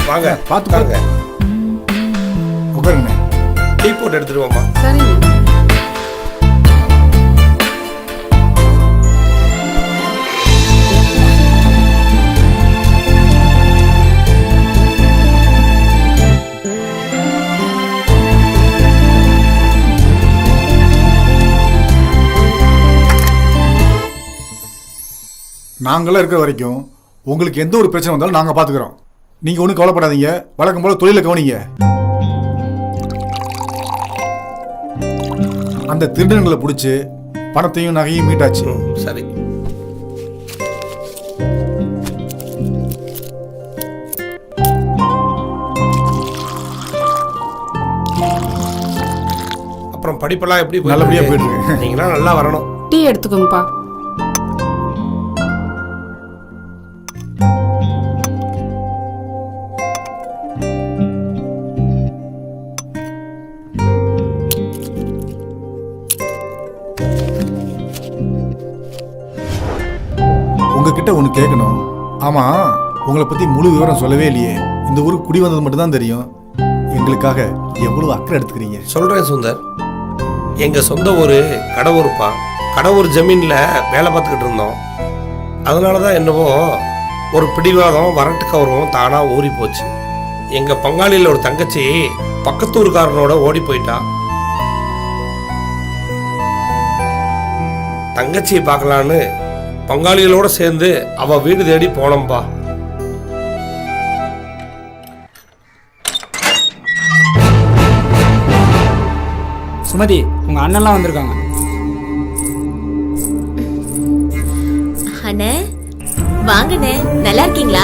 வாங்க பார்த்து வாங்க. உட்காருங்க. டீ போட்டு எடுத்துருவோம்மா. சரிங்க. நாங்களாம் இருக்கிற வரைக்கும் உங்களுக்கு எந்த ஒரு பிரச்சனை வந்தாலும் நாங்கள் பார்த்துக்கிறோம். நீங்கள் ஒன்றும் கவலைப்படாதீங்க. வழக்கம் போல தொழிலை கவனிங்க. அந்த திருடங்களை பிடிச்சி பணத்தையும் நகையும் மீட்டாச்சு. சரி. அப்புறம் படிப்பெல்லாம் எப்படி நல்லபடியா போயிட்டு இருக்கு. நீங்களாம் நல்லா வரணும். டீ எடுத்துக்கோங்கப்பா. உங்ககிட்ட ஒன்று கேட்கணும். ஆமாம், உங்களை பற்றி முழு விவரம் சொல்லவே இல்லையே. இந்த ஊருக்கு குடி வந்தது மட்டும்தான் தெரியும். எங்களுக்காக எவ்வளோ அக்கறை எடுத்துக்கிறீங்க. சொல்கிறேன் சுந்தர். எங்கள் சொந்த ஊர் கடவுருப்பா. கடவுர் ஜமீனில் வேலை பார்த்துக்கிட்டு இருந்தோம். அதனால தான் என்னவோ ஒரு பிடிவாதம் வரட்டு கௌரவம் தானாக ஊறி போச்சு. எங்கள் பங்காளியில் ஒரு தங்கச்சி பக்கத்தூர்காரனோட ஓடி போயிட்டா. தங்கச்சியை பார்க்கலான்னு பங்காளிகளோட சேர்ந்து அவ வீடு தேடி போனோம்பா. சுமதி, உங்க அண்ணன்லாம் வந்திருக்காங்க. அண்ணே வாங்கண்ணே, நல்லா இருக்கீங்களா?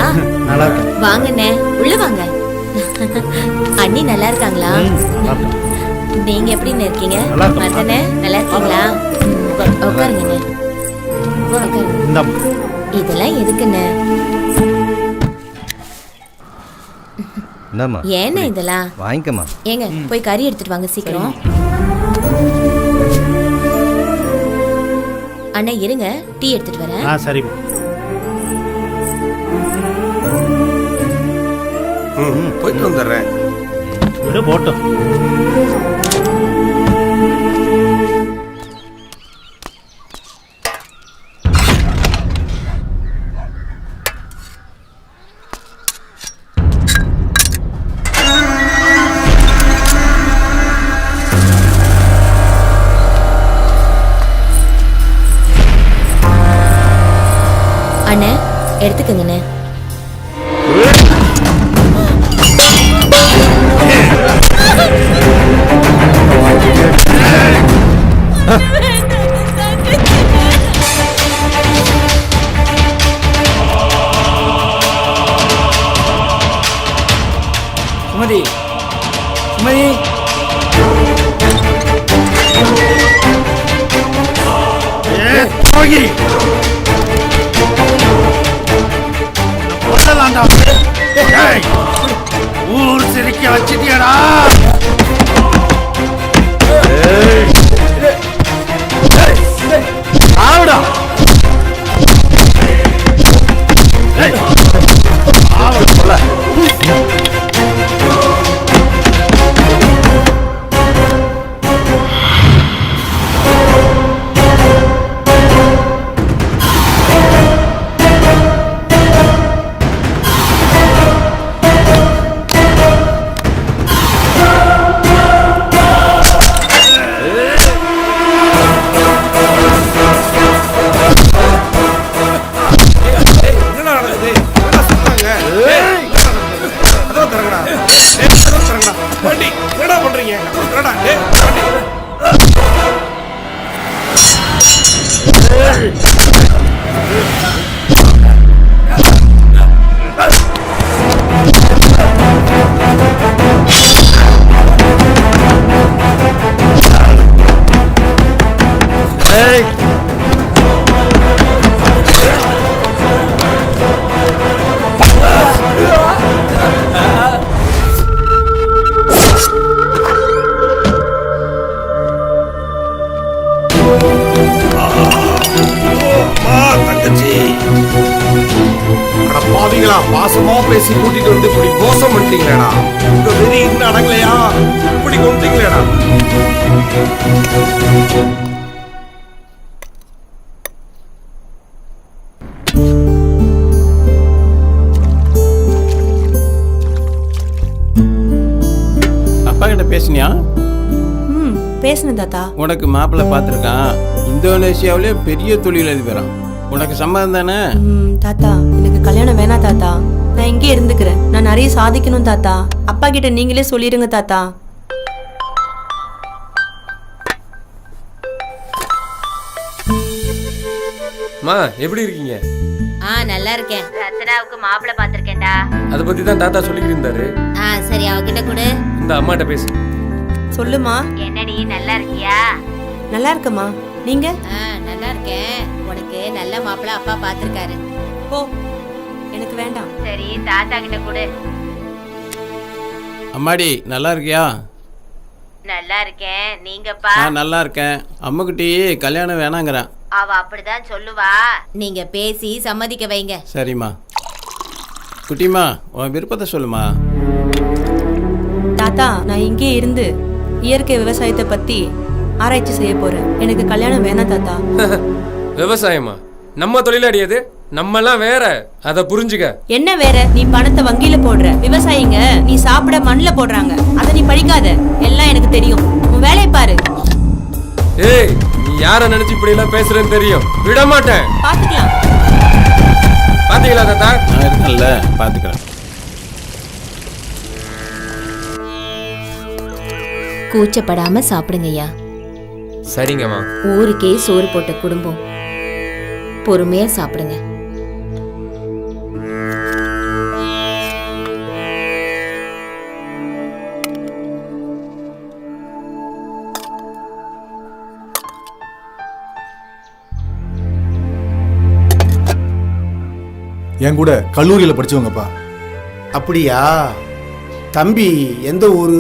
நல்லா இருக்கேன். வாங்கண்ணே, உள்ள வாங்க. அண்ணி நல்லா இருக்காங்களா? நீங்க எப்படின்னு இருக்கீங்க? மத்தனே நல்லா இருக்கீங்களா? உட்காருங்கண்ணே. இதெல்லாம் எதுக்குண்ணே? ஏண்ணே இதெல்லாம்? வாங்கிக்கமா. ஏங்க போய் கறி எடுத்துட்டு வாங்க சீக்கிரம். அண்ணா இருங்க, டீ எடுத்துட்டு வரேன். சரி. போயிட்டு வந்துடுறேன். போட்டோம். அண்ணே எடுத்துக்கங்கண்ணே. சுமதி, சுமதி. ஊர் சிரிக்க வச்சிட்டியடா. ஆவுடா. பேசி கூட்டிட்டு வந்து இப்படி மோசம் பண்ணிட்டீங்களேடா. உங்க வெறி இன்னும் அடங்கலையா? இப்படி கொண்டீங்களேடா. அப்பா கிட்ட பேசுனியா? ம் பேசுனேன் தாத்தா. உனக்கு மாப்பிள்ளை பார்த்துருக்கான். இந்தோனேஷியாவிலே பெரிய தொழிலதிபரான். உனக்கு சம்மதம் தானே? தாத்தா எனக்கு கல்யாணம் வேணாம் தாத்தா. நான் இங்கே இருந்துக்கிறேன். நான் நிறைய சாதிக்கணும் தாத்தா. அப்பா கிட்ட நீங்களே சொல்லிடுங்க தாத்தா. அம்மா எப்படி இருக்கீங்க? நல்லா இருக்கேன். ரத்னாவுக்கு மாப்பிள்ளை பார்த்திருக்கேன்டா. அதை பத்தி தான் தாத்தா சொல்லிட்டு இருந்தாரு. சரி அவகிட்ட கூட இந்த அம்மாட்ட பேசு. சொல்லுமா. என்னடி நல்லா இருக்கியா? நல்லா இருக்கம்மா. நீங்க? நல்லா இருக்கேன். உனக்கு நல்ல மாப்பிள்ளை அப்பா பார்த்திருக்காரு. ஓ எனக்கு வேண்டாம். சரி தாத்தா கிட்ட கூட. அம்மாடி நல்லா இருக்கியா? நல்லா இருக்கேன். நீங்கப்பா? நான் நல்லா இருக்கேன். அம்முக்குட்டி கல்யாணம் வேணாங்கிறேன். அவ அப்படிதான் சொல்லுவா. நீங்க பேசி சம்மதிக்க வைங்க. சரிம்மா. குட்டிமா உன் விருப்பத்தை சொல்லுமா. தாத்தா நான் இங்கே இருந்து இயற்கை விவசாயத்தை பத்தி ஆராய்ச்சி செய்ய போறேன். எனக்கு கல்யாணம் வேணாம் தாத்தா. விவசாயமா? நம்ம தொழிலாடி அது. நம்மலாம் வேற. அதை புரிஞ்சுக்க. என்ன வேற? நீ பணத்தை வங்கியில போடுற. விவசாயிங்க நீ சாப்பிட மண்ணுல போடுறாங்க. அதை நீ படிக்காத. எல்லாம் எனக்கு தெரியும். உன் வேலையை பாரு. ஏய் நீ யார நினைச்சு இப்படி எல்லாம் பேசுறேன்னு தெரியும். விட மாட்டேன். பாத்துக்கலாம். பாத்தீங்களா தாத்தா? நான் இருக்கேன்ல பார்த்துக்கிறேன். கூச்சப்படாம சாப்பிடுங்கய்யா. சரிங்கம்மா. ஊருக்கே சோறு போட்ட குடும்பம். பொறுமையா சாப்பிடுங்க. என் கூட கல்லூரியில் படிச்சவங்கப்பா. அப்படியா? தம்பி எந்த ஊரு?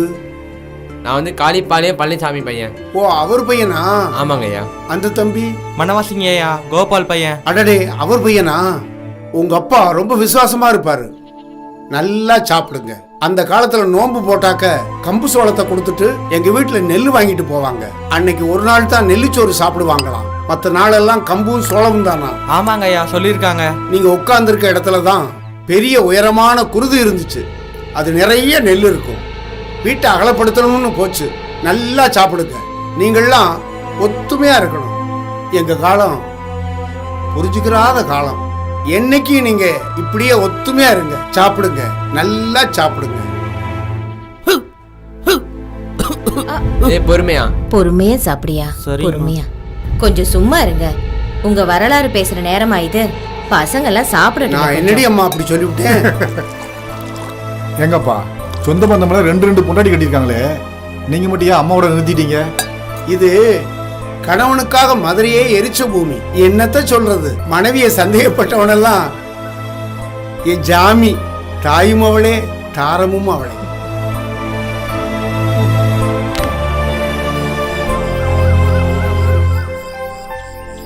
நான் வந்து காளிப்பாளையம் பழனிசாமி பையன். ஓ அவர் பையனா? ஆமாங்க ஐயா. அந்த தம்பி மணவாசிங்க ஐயா, கோபால் பையன். அடடே அவர் பையனா? உங்க அப்பா ரொம்ப விசுவாசமா இருப்பாரு. நல்லா சாப்பிடுங்க. அந்த காலத்துல நோன்பு போட்டாக்க கம்பு சோளத்தை கொடுத்துட்டு எங்க வீட்டுல நெல் வாங்கிட்டு போவாங்க. அன்னைக்கு ஒரு நாள் தான் நெல்லிச்சோறு சாப்பிடுவாங்களாம். மற்ற நாளெல்லாம் கம்பும் சோளமும் தானா? ஆமாங்க ஐயா சொல்லியிருக்காங்க. நீங்க உட்கார்ந்து இருக்க இடத்துல தான் பெரிய உயரமான குருது இருந்துச்சு. அது நிறைய நெல் இருக்கும். வீட்டை அகலப்படுத்தணும்னு போச்சு. நல்லா சாப்பிடுங்க. நீங்கள்லாம் ஒத்துமையா இருக்கணும். எங்க காலம் புரிஞ்சுக்கிறாத காலம். என்னைக்கு நீங்க இப்படியே ஒத்துமையா இருங்க. சாப்பிடுங்க, நல்லா சாப்பிடுங்க. பொறுமையா பொறுமையா சாப்பிடியா? பொறுமையா. கொஞ்சம் சும்மா இருங்க. உங்க வரலாறு பேசுற நேரமா இது. பசங்க எல்லாம் சாப்பிடணும். நான் என்னடி அம்மா அப்படி சொல்லிவிட்டேன்? எங்கப்பா சொந்த பந்தமெல்லாம் ரெண்டு பொண்டாட்டி கட்டியிருக்காங்களே, நீங்க மட்டும் ஏன் அம்மாவோட நிறுத்திட்டீங்க? இது கணவனுக்காக மதுரையே எரிச்ச பூமி. என்னத்த சொல்றது? மனைவியை சந்தேகப்பட்டவனெல்லாம் என் ஜாமி. தாயும் அவளே, தாரமும் அவளே.